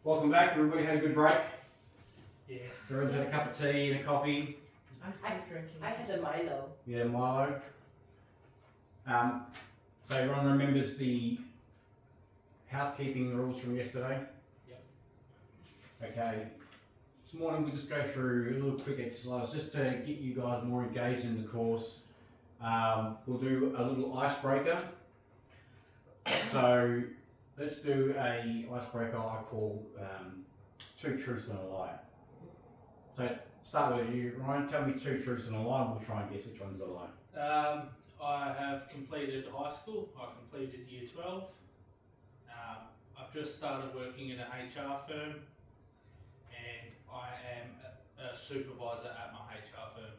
Welcome back. Everybody had a good break? Yeah. Everyone's had a cup of tea and a coffee. I'm drinking. I had a Milo. Yeah, Milo. So everyone remembers the housekeeping rules from yesterday? Yep. Okay. This morning we'll just go through a little quick exercise just to get you guys more engaged in the course. We'll do a little icebreaker. So let's do a icebreaker I call 2 truths and a lie. So start with you, Ryan. Tell me 2 truths and a lie, and we'll try and guess which one's a lie. I have completed high school. I completed year 12. I've just started working in a HR firm, and I am a supervisor at my HR firm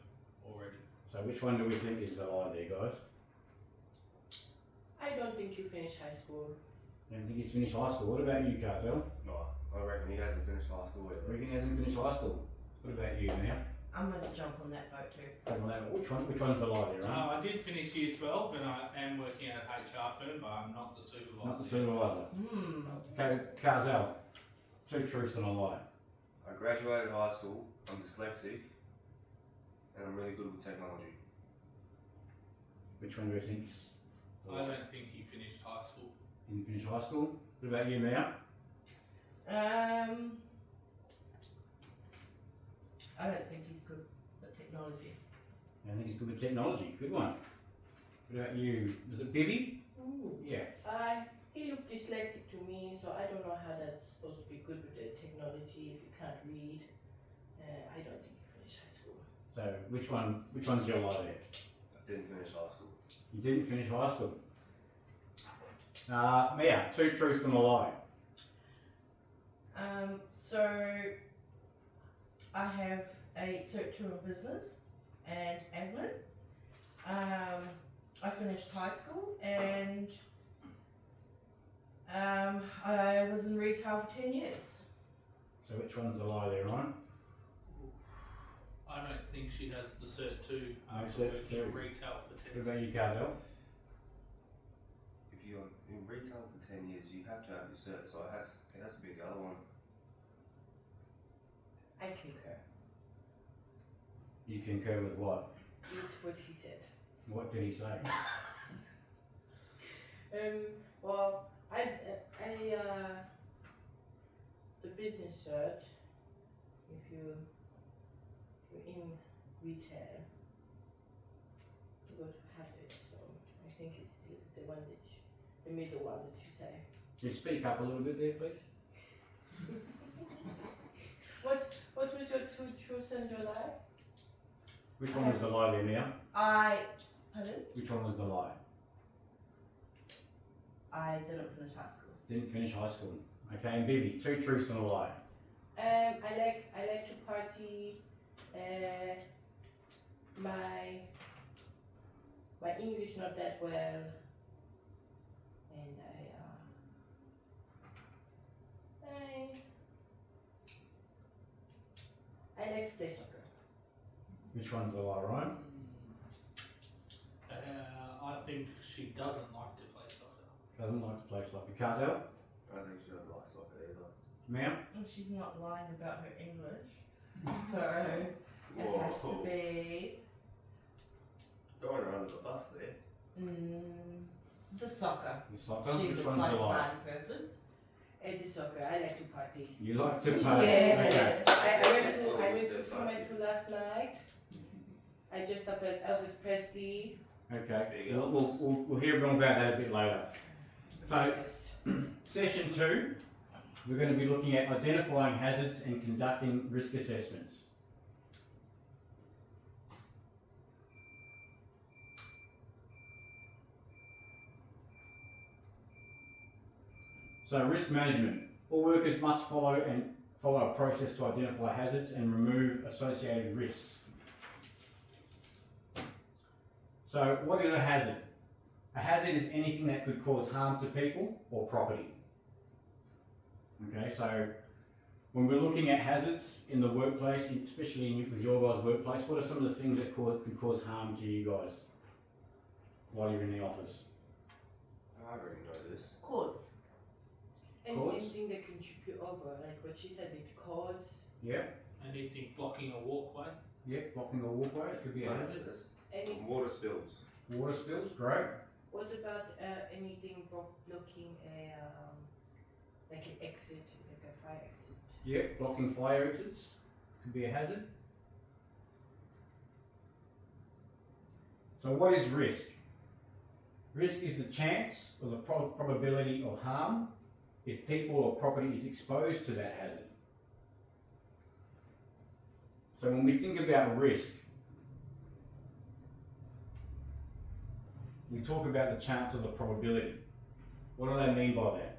already. So which one do we think is the lie there, guys? I don't think you finished high school. I don't think he's finished high school. What about you, Cartel? No, I reckon he hasn't finished high school I yet. reckon he hasn't finished high school. What about you now? I'm going to jump on that boat too. Which one's the lie there, Ryan? I did finish year 12, and I am working at a HR firm, but I'm not the supervisor. Not the supervisor. Okay, Carzel. 2 truths and a lie. I graduated high school, I'm dyslexic, and I'm really good with technology. Which one do you think's? I don't think he finished high school. Didn't finish high school. What about you, Mia? I don't think he's good at technology. I think he's good with technology. Good one. What about you? Was it Bibby? Ooh. Yeah. He looked dyslexic to me, so I don't know how that's supposed to be good with the technology if you can't read. I don't think you finished high school. So which one's your lie there? I didn't finish high school. You didn't finish high school. Mia, 2 truths and a lie. So I have a cert in business and admin. I finished high school and I was in retail for 10 years. So which one's the lie there, Ryan? I don't think she has the Cert 2 after Cert working in 2. retail for 10 What about you, Carzel? If you're in retail for 10 years, you have to have your cert, so it has to be the other one. I concur You concur with what? with what he said. What did he say? Well, the business cert, if you're in retail, you go to have it. So I think it's the one the middle one that you say. Can you speak up a little bit there, please? What was your 2 truths and your lie? Which one was the lie there, Mia? Pardon? Which one was the lie? I didn't finish high school. Didn't finish high school. Okay, and Bibi, 2 truths and a lie. I like to party. My English not that well, and I like to play soccer. Which one's the lie, Ryan? I think she doesn't like to play soccer. Doesn't like to play soccer. Cartel? I don't think she doesn't like soccer either. Mia? Well, she's not lying about her English. So it has to be Throwing her under the bus there. the soccer. The soccer? She Which looks one's like the a lie? party person. And the soccer, I like to party. You like to play? Yes, Okay. I went to Toronto last night. I just up as Elvis Presley. Okay. There you go. We'll hear more about that a bit later. So, session 2, we're going to be looking at identifying hazards and conducting risk assessments. So, risk management. All workers must follow a process to identify hazards and remove associated risks. So, what is a hazard? A hazard is anything that could cause harm to people or property. Okay, so when we're looking at hazards in the workplace, especially with your guys' workplace, what are some of the things that could cause harm to you guys while you're in the office? I already know this. Cords. Cords? Anything that can trip you over, like what she said with cords. Yeah, Anything blocking a walkway. yeah, blocking a walkway, it could be a hazard. Some water spills. Water spills, great. What about anything blocking a like an exit, like a fire exit? Yeah, blocking fire exits could be a hazard. So what is risk? Risk is the chance or the probability of harm if people or property is exposed to that hazard. So when we think about risk, we talk about the chance or the probability. What do they mean by that?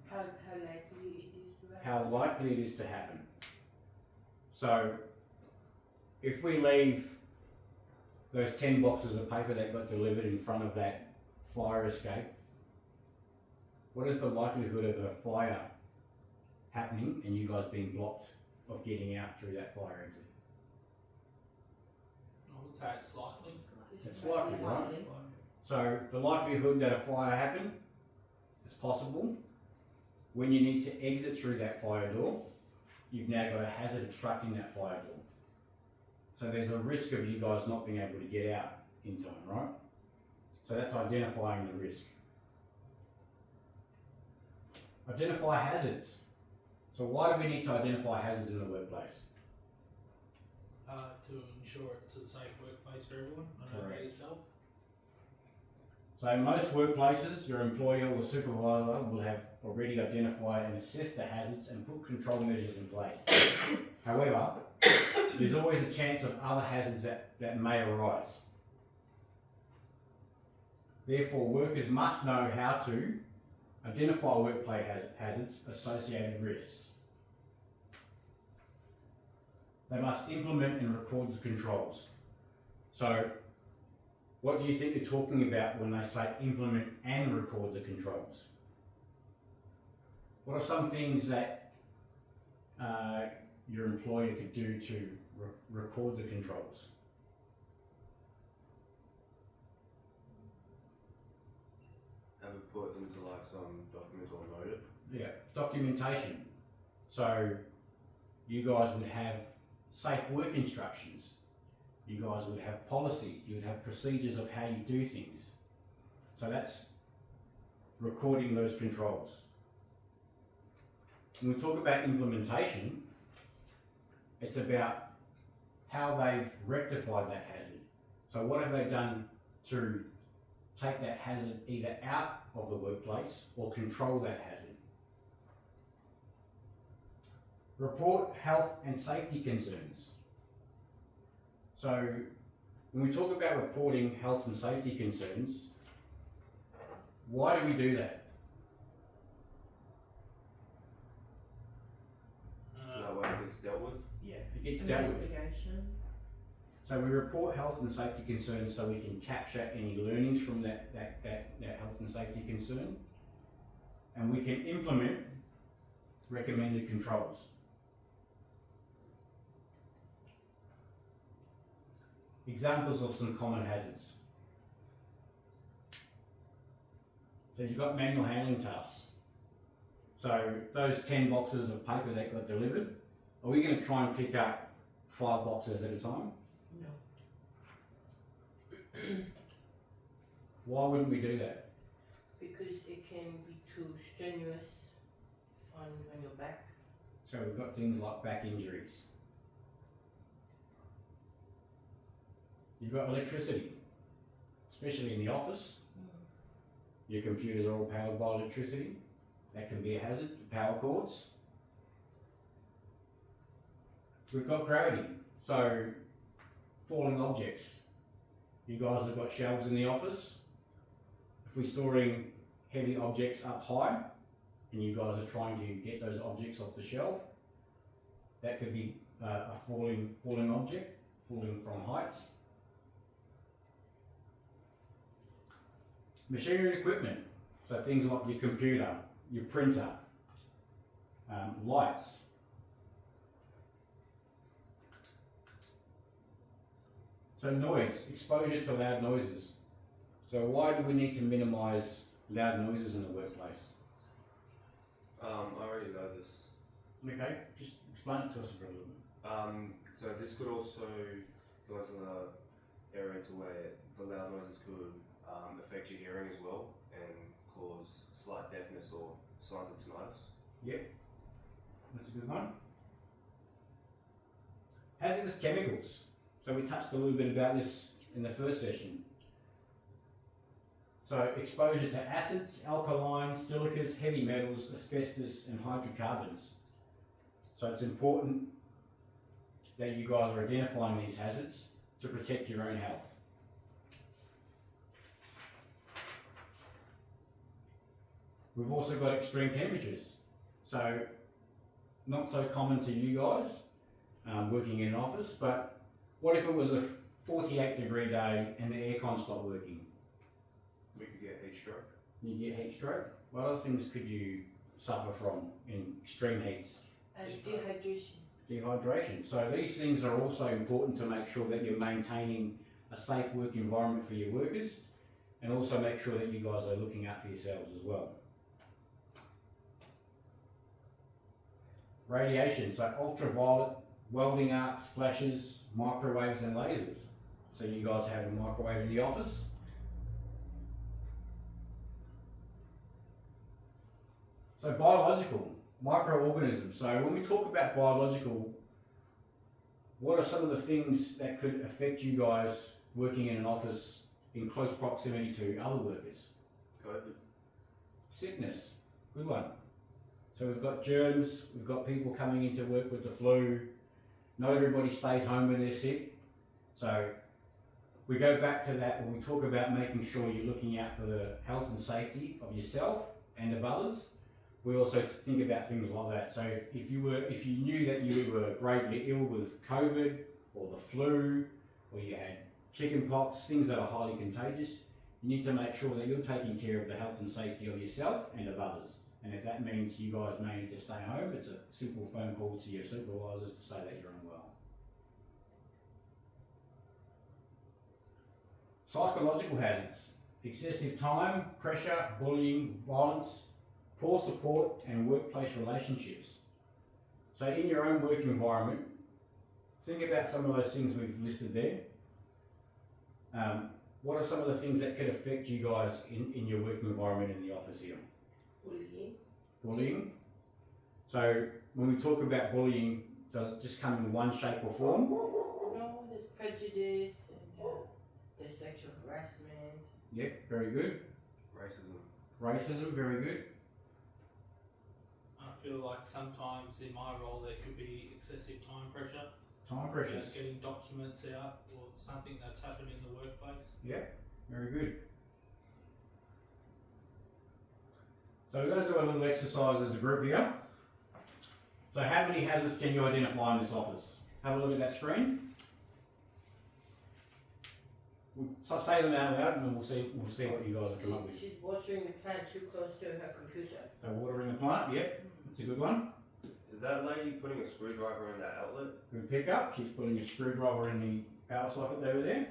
How likely it is to happen? How likely it is to happen. So if we leave those 10 boxes of paper that got delivered in front of that fire escape, what is the likelihood of a fire happening and you guys being blocked of getting out through that fire exit? I would say it's likely. It's likely, right? So the likelihood that a fire happened is possible. When you need to exit through that fire door, you've now got a hazard obstructing that fire door. So there's a risk of you guys not being able to get out in time, right? So that's identifying the risk. Identify hazards. So why do we need to identify hazards in the workplace? To ensure it's a safe workplace for everyone. I know about Correct. yourself. So in most workplaces, your employer or supervisor will have already identified and assessed the hazards and put control measures in place. However, there's always a chance of other hazards that may arise. Therefore, workers must know how to identify workplace hazards, associated risks. They must implement and record the controls. So, what do you think they're talking about when they say implement and record the controls? What are some things that your employer could do to record the controls? Have it put into like some document or note it. Yeah, documentation. So you guys would have safe work instructions. You guys would have policies. You would have procedures of how you do things. So that's recording those controls. When we talk about implementation, it's about how they've rectified that hazard. So what have they done to take that hazard either out of the workplace or control that hazard? Report health and safety concerns. So when we talk about reporting health and safety concerns, why do we do that? So that way it gets dealt with. Yeah, it gets dealt with. Investigation. So we report health and safety concerns so we can capture any learnings from that health and safety concern, and we can implement recommended controls. Examples of some common hazards. So you've got manual handling tasks. So those 10 boxes of paper that got delivered, are we going to try and pick up 5 boxes at a time? No. Why wouldn't we do that? Because it can be too strenuous on your back. So we've got things like back injuries. You've got electricity, especially in the office. Your computers are all powered by electricity. That can be a hazard, power cords. We've got gravity, so falling objects. You guys have got shelves in the office. If we're storing heavy objects up high, and you guys are trying to get those objects off the shelf, that could be a falling object, falling from heights. Machinery and equipment, so things like your computer, your printer, lights. So noise, exposure to loud noises. So why do we need to minimise loud noises in the workplace? I already know this. Okay, just explain it to us for a little bit. So this could also go into the area to where the loud noises could affect your hearing as well and cause slight deafness or signs of tinnitus. Yep, that's a good one. Hazardous chemicals. So we touched a little bit about this in the first session. So exposure to acids, alkalines, silicas, heavy metals, asbestos and hydrocarbons. So it's important that you guys are identifying these hazards to protect your own health. We've also got extreme temperatures. So not so common to you guys working in an office, but what if it was a 48-degree day and the aircon stopped working? We could get heat stroke. You get heat stroke. What other things could you suffer from in extreme heats? Dehydration. Dehydration. So these things are also important to make sure that you're maintaining a safe work environment for your workers, and also make sure that you guys are looking out for yourselves as well. Radiation, so ultraviolet, welding arcs, flashes, microwaves and lasers. So you guys have a microwave in the office. So biological, microorganisms. So when we talk about biological, what are some of the things that could affect you guys working in an office in close proximity to other workers? COVID. Sickness, good one. So we've got germs, we've got people coming into work with the flu. Not everybody stays home when they're sick. So we go back to that when we talk about making sure you're looking out for the health and safety of yourself and of others. We also think about things like that. So if you knew that you were gravely ill with COVID or the flu, or you had chicken pox, things that are highly contagious, you need to make sure that you're taking care of the health and safety of yourself and of others. And if that means you guys may need to stay home, it's a simple phone call to your supervisors to say that you're unwell. Psychological hazards, excessive time, pressure, bullying, violence, poor support and workplace relationships. So in your own work environment, think about some of those things we've listed there. What are some of the things that could affect you guys in your work environment in the office here? Bullying. Bullying. So when we talk about bullying, does it just come in one shape or form? No, there's prejudice and there's sexual harassment. Yep, very good. Racism. Racism, very good. I feel like sometimes in my role there could be excessive time pressure. Time pressures. Getting documents out or something that's happened in the workplace. Yep, very good. So we're going to do a little exercise as a group here. So how many hazards can you identify in this office? Have a look at that screen. We'll say them out loud and then we'll see what you guys have come up with. She's watering the plant too close to her computer. So watering the plant, yep, that's a good one. Is that lady putting a screwdriver in that outlet? Good pickup. She's putting a screwdriver in the power socket over there.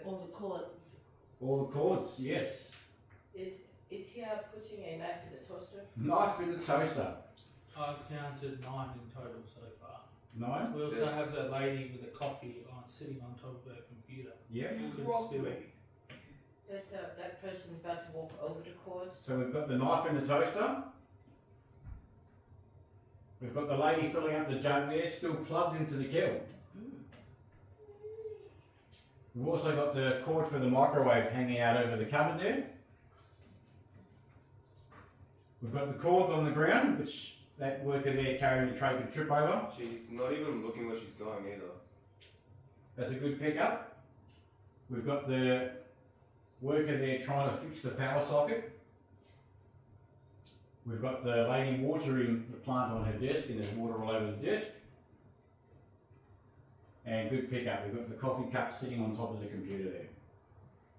All the cords. All the cords, yes. Is here putting a knife in the toaster? Knife in the toaster. I've counted 9 in total so far. 9. We also Yes. have that lady with a coffee sitting on top of her computer. Yep. Could Rock spill. me. That person's about to walk over the cords. So we've got the knife in the toaster. We've got the lady filling up the jug there, still plugged into the kettle. We've also got the cord for the microwave hanging out over the cupboard there. We've got the cords on the ground, which that worker there carrying the tray could trip over. She's not even looking where she's going either. That's a good pickup. We've got the worker there trying to fix the power socket. We've got the lady watering the plant on her desk and there's water all over the desk. And good pickup. We've got the coffee cup sitting on top of the computer there.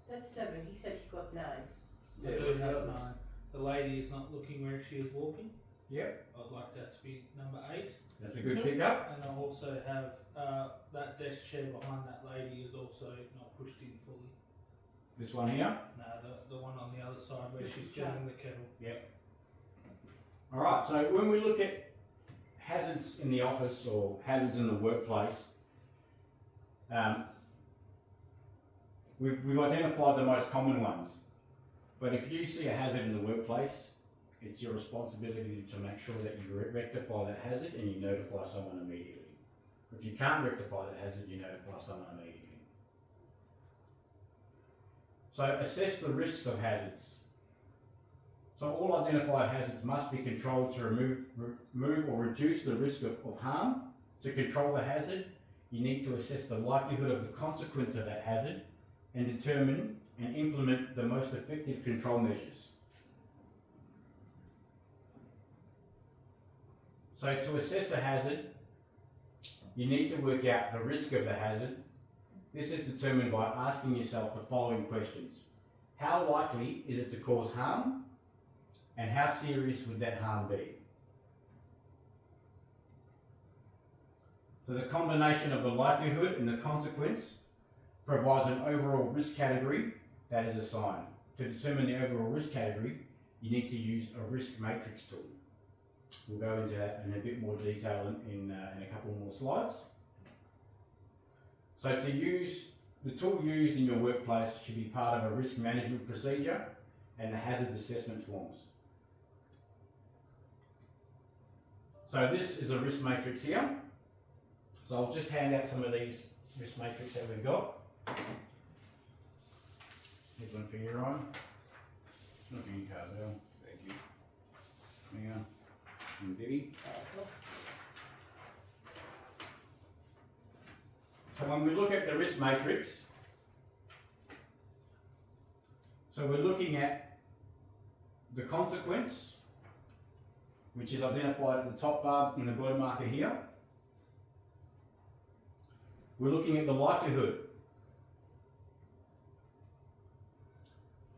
That's 7. He said he got 9. I do have 9. The lady is not looking where she is walking. Yep. I'd like that to be number 8. That's a good pickup. And I also have that desk chair behind that lady is also not pushed in fully. This one here. No, the one on the other side where she's filling the kettle. Yep. Alright, so when we look at hazards in the office or hazards in the workplace, we've identified the most common ones. But if you see a hazard in the workplace, it's your responsibility to make sure that you rectify that hazard and you notify someone immediately. If you can't rectify that hazard, you notify someone immediately. So assess the risks of hazards. So all identified hazards must be controlled to remove or reduce the risk of harm. To control the hazard, you need to assess the likelihood of the consequence of that hazard and determine and implement the most effective control measures. So to assess a hazard, you need to work out the risk of the hazard. This is determined by asking yourself the following questions. How likely is it to cause harm? And how serious would that harm be? So the combination of the likelihood and the consequence provides an overall risk category that is assigned. To determine the overall risk category, you need to use a risk matrix tool. We'll go into that in a bit more detail in a couple more slides. So to use the tool used in your workplace should be part of a risk management procedure and the hazard assessment forms. So this is a risk matrix here. So I'll just hand out some of these risk matrix that we've got. Here's one for you, Ryan. One for you, Carzel. Thank you. Yeah. And Billy. So when we look at the risk matrix, so we're looking at the consequence, which is identified at the top bar in the blue marker here. We're looking at the likelihood.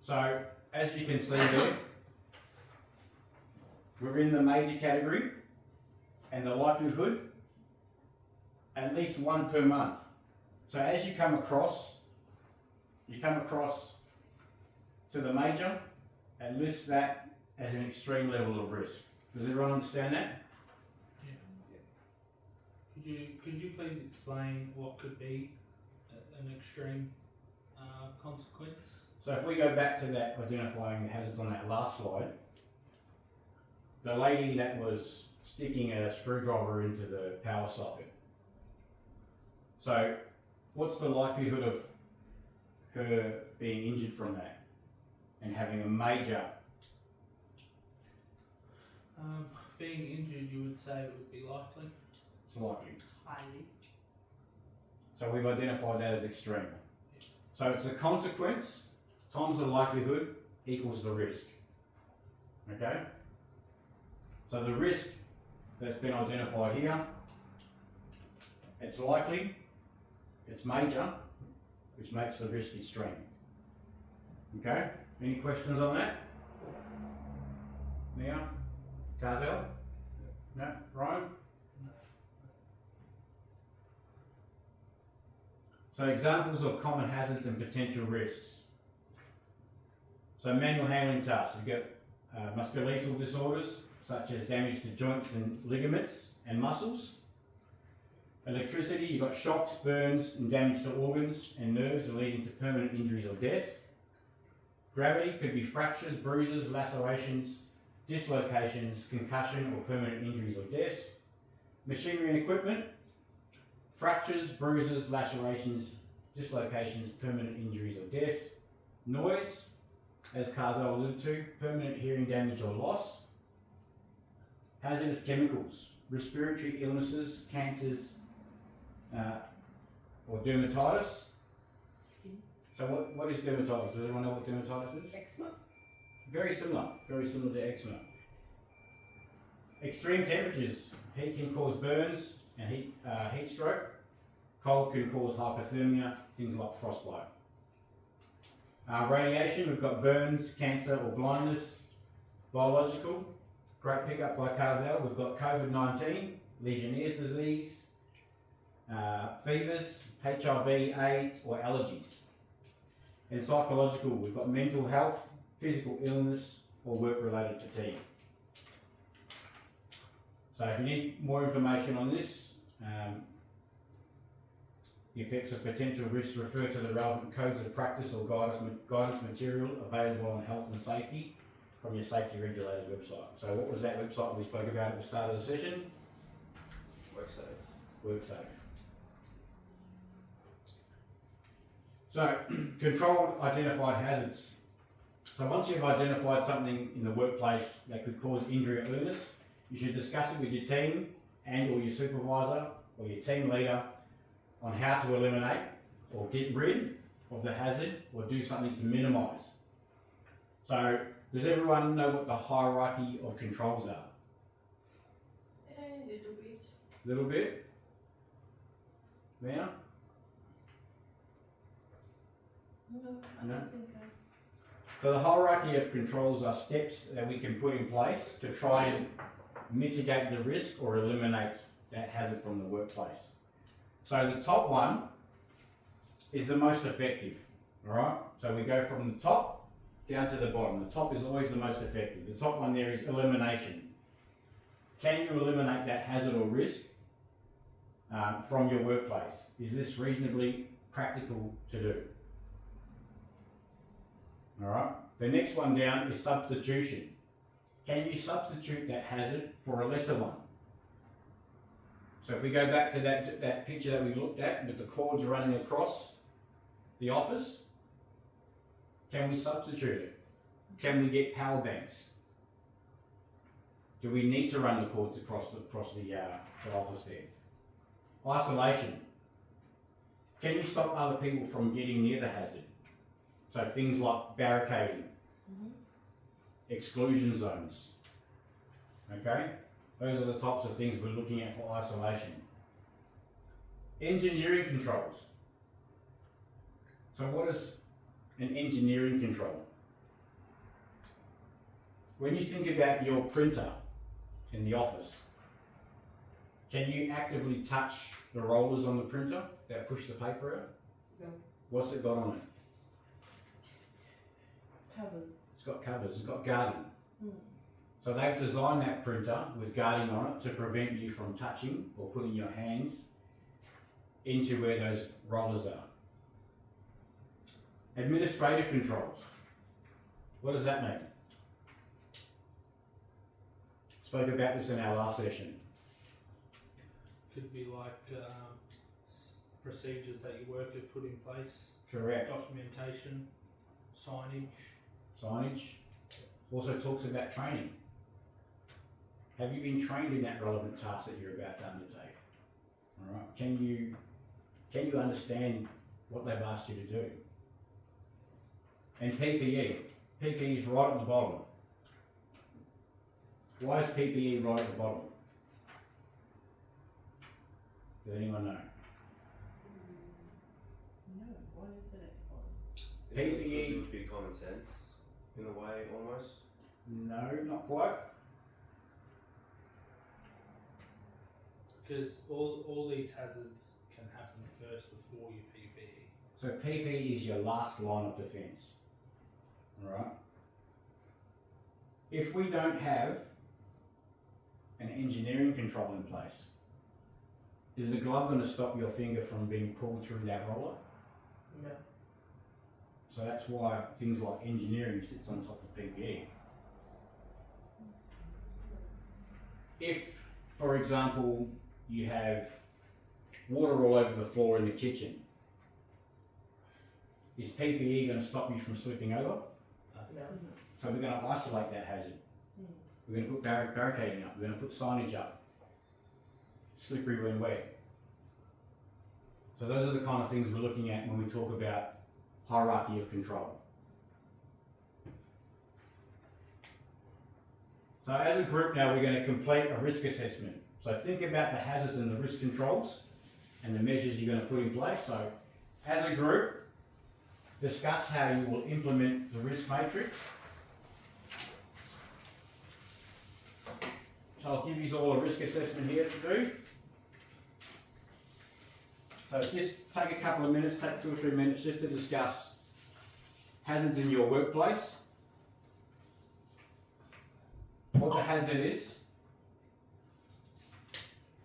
So as you can see there, we're in the major category and the likelihood at least one per month. So as you come across to the major and list that as an extreme level of risk. Does everyone understand that? Could you please explain what could be an extreme consequence? So if we go back to that identifying the hazards on that last slide, the lady that was sticking a screwdriver into the power socket. So what's the likelihood of her being injured from that and having a major? Being injured, you would say it would be likely. It's likely. Highly. So we've identified that as extreme. So it's the consequence times the likelihood equals the risk. Okay? So the risk that's been identified here, it's likely, it's major, which makes the risk extreme. Okay? Any questions on that? Now? Carzel? No? Ryan? So examples of common hazards and potential risks. So manual handling tasks, you've got musculoskeletal disorders such as damage to joints and ligaments and muscles. Electricity, you've got shocks, burns and damage to organs and nerves leading to permanent injuries or death. Gravity could be fractures, bruises, lacerations, dislocations, concussion or permanent injuries or death. Machinery and equipment, fractures, bruises, lacerations, dislocations, permanent injuries or death. Noise, as Carzel alluded to, permanent hearing damage or loss. Hazardous chemicals, respiratory illnesses, cancers, or dermatitis. Skin. So what is dermatitis? Does everyone know what dermatitis is? Eczema. Very similar to eczema. Extreme temperatures, heat can cause burns and heat stroke. Cold can cause hypothermia, things like frostbite. Radiation, we've got burns, cancer or blindness. Biological, great pickup by Carzel, we've got COVID-19, Legionnaire's disease, fevers, HIV, AIDS or allergies. And psychological, we've got mental health, physical illness or work-related fatigue. So if you need more information on this, the effects of potential risks, refer to the relevant codes of practice or guidance material available on health and safety from your safety regulator's website. So what was that website we spoke about at the start of the session? WorkSafe. WorkSafe. So, controlled identified hazards. So once you've identified something in the workplace that could cause injury or illness, you should discuss it with your team and or your supervisor or your team leader on how to eliminate or get rid of the hazard or do something to minimise. So, does everyone know what the hierarchy of controls are? A little bit. Little bit? Now? No, I No? don't think so. So the hierarchy of controls are steps that we can put in place to try and mitigate the risk or eliminate that hazard from the workplace. So the top one is the most effective, alright? So we go from the top down to the bottom. The top is always the most effective. The top one there is elimination. Can you eliminate that hazard or risk from your workplace? Is this reasonably practical to do? Alright, the next one down is substitution. Can you substitute that hazard for a lesser one? So if we go back to that picture that we looked at with the cords running across the office, can we substitute it? Can we get power banks? Do we need to run the cords across the office there? Isolation. Can you stop other people from getting near the hazard? So things like barricading, exclusion zones, okay? Those are the types of things we're looking at for isolation. Engineering controls. So what is an engineering control? When you think about your printer in the office, can you actively touch the rollers on the printer that push the paper out? No. What's it got on it? Covers. It's got covers, it's got guarding. Mm. So they've designed that printer with guarding on it to prevent you from touching or putting your hands into where those rollers are. Administrative controls. What does that mean? Spoke about this in our last session. Could be like procedures that your work have put in place, Correct. documentation, signage. Signage. Also talks about training. Have you been trained in that relevant task that you're about to undertake? All right. Can you understand what they've asked you to do? And PPE. PPE is right at the bottom. Why is PPE right at the bottom? Does anyone know? No, why is it at the bottom? Because PPE. it would be common sense in a way, almost. No, not quite. Because all these hazards can happen first before your PPE. So PPE is your last line of defence. Alright? If we don't have an engineering control in place, is the glove going to stop your finger from being pulled through that roller? No. So that's why things like engineering sits on top of PPE. If, for example, you have water all over the floor in the kitchen, is PPE going to stop you from slipping over? No. So we're going to isolate that hazard. We're going to put barricading up, we're going to put signage up. Slippery when wet. So those are the kind of things we're looking at when we talk about hierarchy of control. So as a group now, we're going to complete a risk assessment. So think about the hazards and the risk controls and the measures you're going to put in place. So as a group, discuss how you will implement the risk matrix. So I'll give you all a risk assessment here to do. So just take a couple of minutes, take 2 or 3 minutes just to discuss hazards in your workplace, what the hazard is,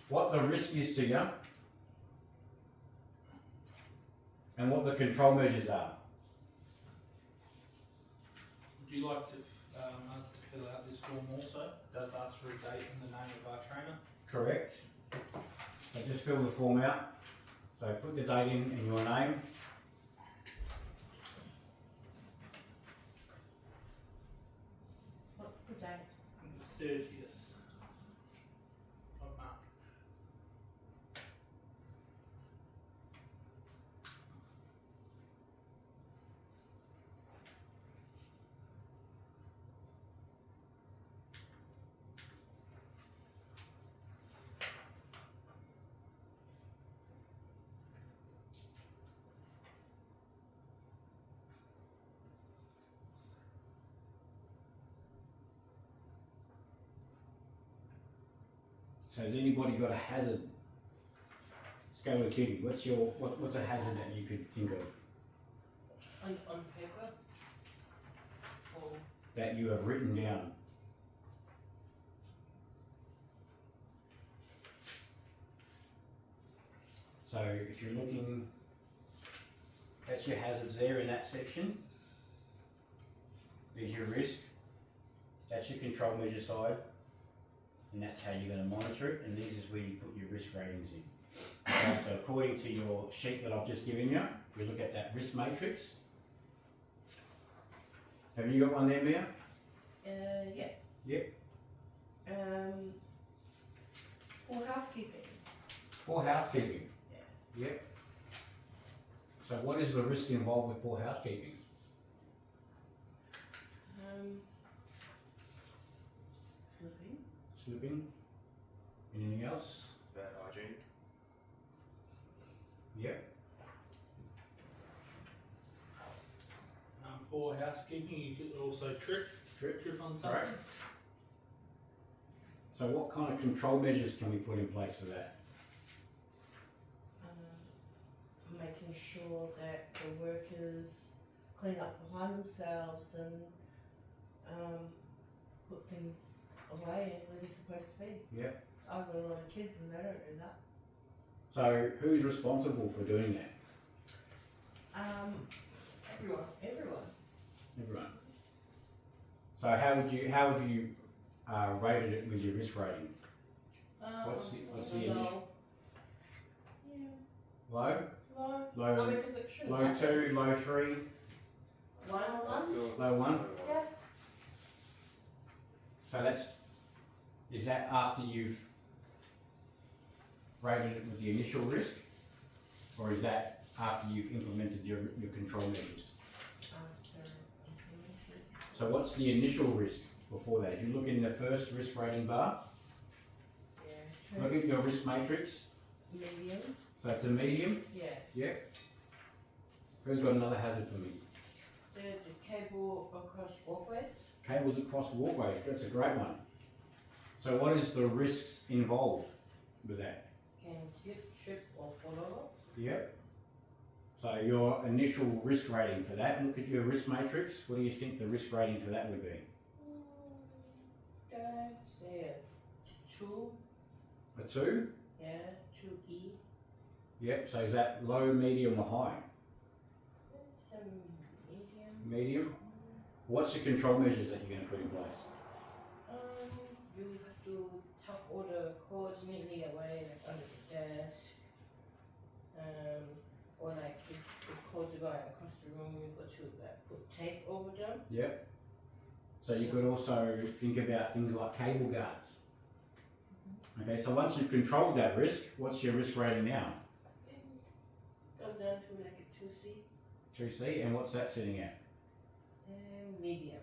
what the risk is to you and what the control measures are. Would you like to us to fill out this form also? Does ask for a date and the name of our trainer. Correct. So just fill the form out. So put the date in and your name. What's the date? 30th of March. So has anybody got a hazard? Let's go with Kitty. What's a hazard that you could think of On paper? Or that you have written down? So if you're looking, that's your hazards there in that section. There's your risk. That's your control measure side. And that's how you're going to monitor it, and these is where you put your risk ratings in. Okay, so according to your sheet that I've just given you, we look at that risk matrix. Have you got one there, Mia? Yeah. Yep. Poor housekeeping. Poor housekeeping. Yeah. Yep. So what is the risk involved with poor housekeeping? Slipping. Slipping? Anything else? Bad hygiene. Yep. Poor housekeeping, you could also trip on something. Right. So what kind of control measures can we put in place for that? Making sure that the workers clean up behind themselves and put things away where they're supposed to be. Yep. I've got a lot of kids and they don't do that. So who's responsible for doing that? Everyone. Everyone. So how have you rated it with your risk rating? What's the initial? Yeah. Low? Low. Low, I mean, because it shouldn't low happen. 2, low 3, 1 on 1? low 1? Yeah. So is that after you've rated it with the initial risk? Or is that after you've implemented your control measures? So what's the initial risk before that? If you look in the first risk rating bar, Yeah. look at your risk matrix. Medium. So it's a medium. Yeah. Yep. Who's got another hazard for me? the cable across walkways. Cables across walkways. That's a great one. So what is the risks involved with that? Can slip, trip or fall over. Yep. So your initial risk rating for that, look at your risk matrix. What do you think the risk rating for that would be? Say a 2. A 2? Yeah, 2E. Yep. So is that low, medium or high? Some medium. Medium. What's the control measures that you're going to put in place? You have to tuck all the cords neatly away, like under the desk. Or like if the cords are going across the room, you've got to like put tape over them. Yep. So you could also think about things like cable guards. Okay, so once you've controlled that risk, what's your risk rating now? Go down to like a 2C. 2C, and what's that sitting at? Medium.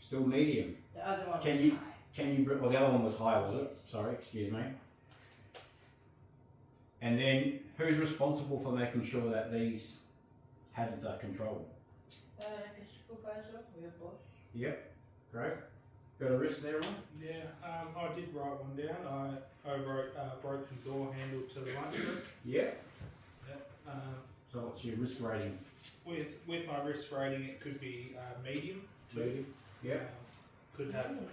Still medium. The other one Can was you- high. Well, the other one was high, was it? Yes. Sorry, excuse me. And then, who's responsible for making sure that these hazards are controlled? Like a supervisor or your boss. Yep, great. Got a risk there, Ron? Yeah, I did write one down. I wrote broken door handle to the lunchroom. Yep. Yep. So what's your risk rating? With my risk rating, it could be medium. too. Medium? Yep.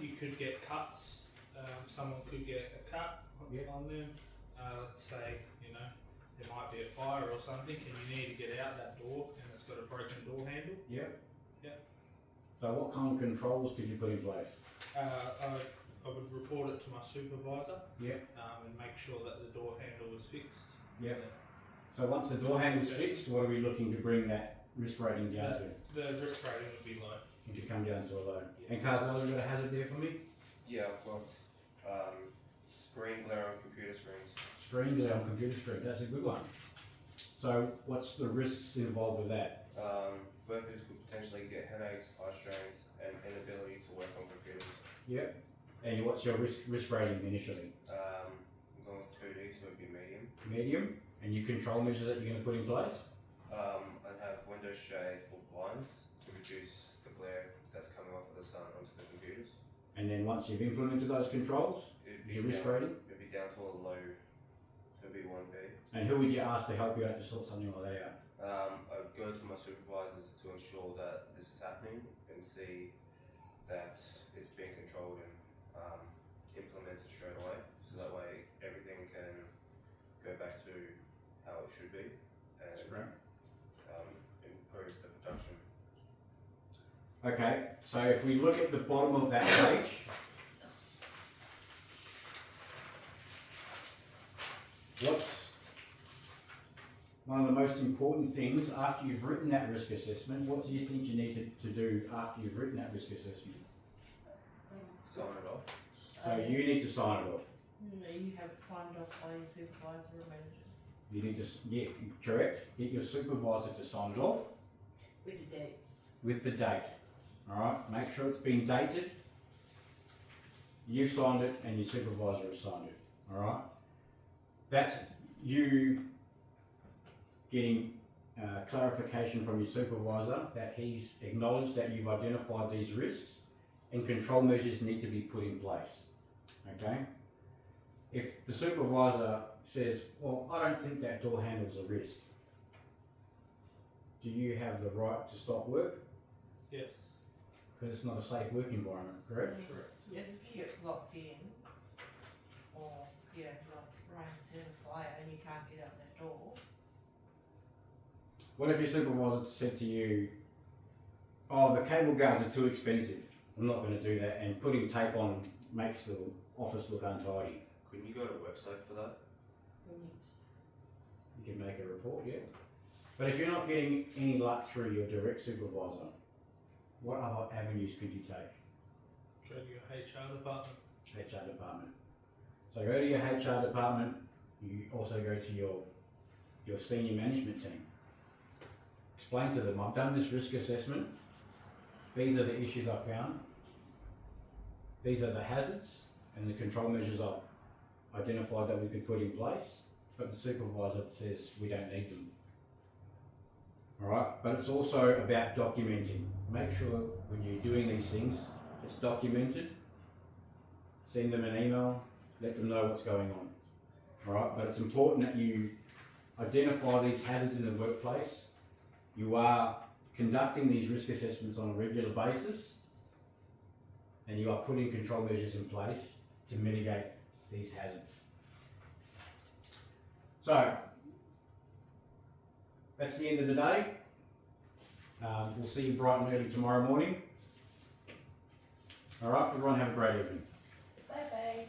You could get cuts. Someone could get a cut Yep. on them. Let's say, there might be a fire or something and you need to get out that door and it's got a broken door handle. Yep. Yep. So what kind of controls could you put in place? I would report it to my supervisor. Yep. And make sure that the door handle is fixed. Yep. So once the door handle's fixed, what are we looking to bring that risk rating down to? The risk rating would be low. It should come down to a low. Yeah. And Carzell, you got a hazard there for me? Yeah, I've got screen glare on computer screens. Screen glare on computer screen, that's a good one. So what's the risks involved with that? Workers could potentially get headaches, eye strains, and inability to work on computers. Yep. And what's your risk rating initially? I'm going with 2D, so it'd be medium. Medium. And your control measures that you're going to put in place? I'd have window shades or blinds to reduce the glare that's coming off of the sun onto the computers. And then once you've implemented those controls, your risk rating? It'd be down to a low, so it'd be 1B. And who would you ask to help you out to sort something like that out? I'd go to my supervisors to ensure that this is happening and see that it's being controlled and implemented straight away, so that way everything can go back to how it should be and improve the production. Okay, so if we look at the bottom of that page, what's one of the most important things after you've written that risk assessment? What do you think you need to do after you've written that risk assessment? Sign it off. So you need to sign it off. No, you have it signed off by your supervisor or manager. You need to, yeah, correct. Get your supervisor to sign it off With the date. with the date. All right, make sure it's been dated. You've signed it and your supervisor has signed it. All right, that's you getting clarification from your supervisor that he's acknowledged that you've identified these risks and control measures need to be put in place. Okay? If the supervisor says, well, I don't think that door handle's a risk, do you have the right to stop work? Yes. Because it's not a safe work environment, correct? Correct. Yes, if you get locked in, or, like Ryan said, a fire and you can't get out that door. What if your supervisor said to you, oh, the cable guards are too expensive, I'm not going to do that, and putting tape on makes the office look untidy? Couldn't you go to website for that? You can make a report, yeah. But if you're not getting any luck through your direct supervisor, what other avenues could you take? Go to your HR department. HR department. So go to your HR department, you also go to your senior management team. Explain to them, I've done this risk assessment, these are the issues I found, these are the hazards and the control measures I've identified that we could put in place, but the supervisor says we don't need them. Alright, but it's also about documenting. Make sure when you're doing these things, it's documented. Send them an email, let them know what's going on. Alright, but it's important that you identify these hazards in the workplace. You are conducting these risk assessments on a regular basis, and you are putting control measures in place to mitigate these hazards. So, that's the end of the day. We'll see you bright and early tomorrow morning. Alright, everyone have a great evening. Bye bye.